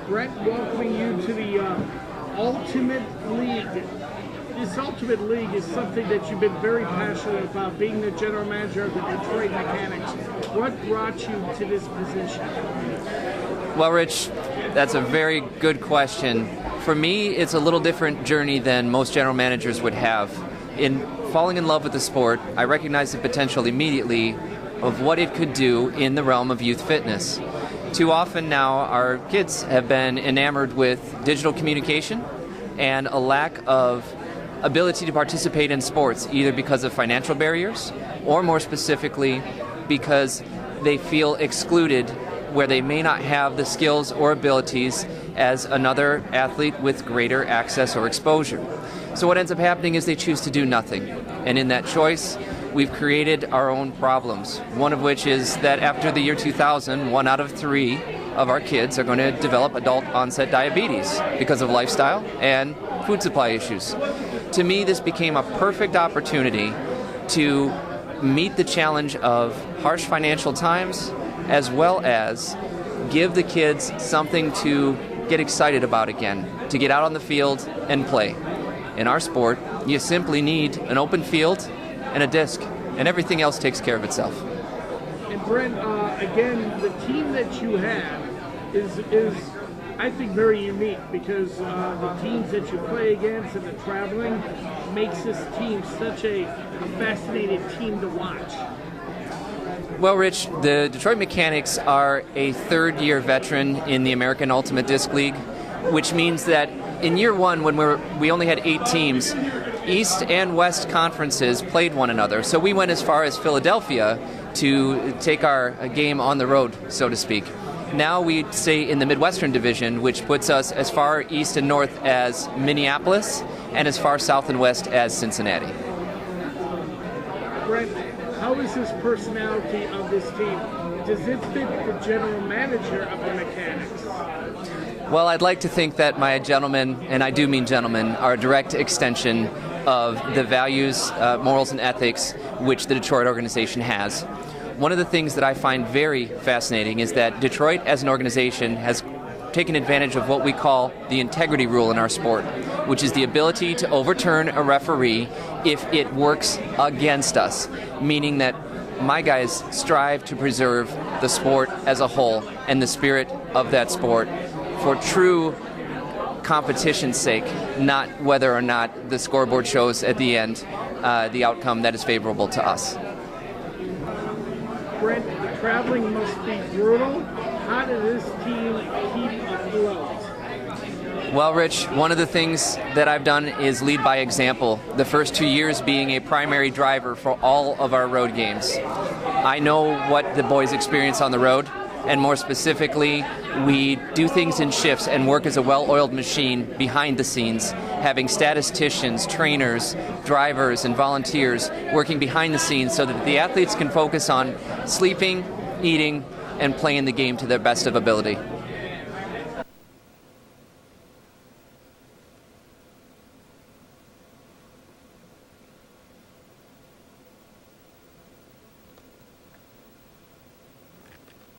Brent, welcoming you to the Ultimate League. This Ultimate League is something that you've been very passionate about, being the general manager of the Detroit Mechanix. What brought you to this position? Well, Rich, that's a very good question. For me, it's a little different journey than most general managers would have. In falling in love with the sport, I recognized the potential immediately of what it could do in the realm of youth fitness. Too often now, our kids have been enamored with digital communication and a lack of ability to participate in sports, either because of financial barriers or more specifically because they feel excluded where they may not have the skills or abilities as another athlete with greater access or exposure. So what ends up happening is they choose to do nothing. And in that choice, we've created our own problems. One of which is that after the year 2000, 1 out of 3 of our kids are going to develop adult onset diabetes because of lifestyle and food supply issues. To me, this became a perfect opportunity to meet the challenge of harsh financial times, as well as give the kids something to get excited about again, to get out on the field and play. In our sport, you simply need an open field and a disc, and everything else takes care of itself. And Brent, again, the team that you have is I think very unique because the teams that you play against and the traveling makes this team such a fascinating team to watch. Well, Rich, the Detroit Mechanix are a third-year veteran in the American Ultimate Disc League, which means that in year one, when we only had 8 teams, East and West conferences played one another. So we went as far as Philadelphia to take our game on the road, so to speak. Now we stay in the Midwestern Division, which puts us as far east and north as Minneapolis and as far south and west as Cincinnati. Brent, how is this personality of this team? Does it fit the general manager of the Mechanix? Well, I'd like to think that my gentlemen, and I do mean gentlemen, are a direct extension of the values, morals, and ethics which the Detroit organization has. One of the things that I find very fascinating is that Detroit as an organization has taken advantage of what we call the integrity rule in our sport, which is the ability to overturn a referee if it works against us, meaning that my guys strive to preserve the sport as a whole and the spirit of that sport for true competition's sake, not whether or not the scoreboard shows at the end the outcome that is favorable to us. Brent, the traveling must be brutal. How did this team keep afloat? Well, Rich, one of the things that I've done is lead by example. The first 2 years being a primary driver for all of our road games. I know what the boys experience on the road, and more specifically, we do things in shifts and work as a well-oiled machine behind the scenes, having statisticians, trainers, drivers, and volunteers working behind the scenes so that the athletes can focus on sleeping, eating, and playing the game to their best of ability.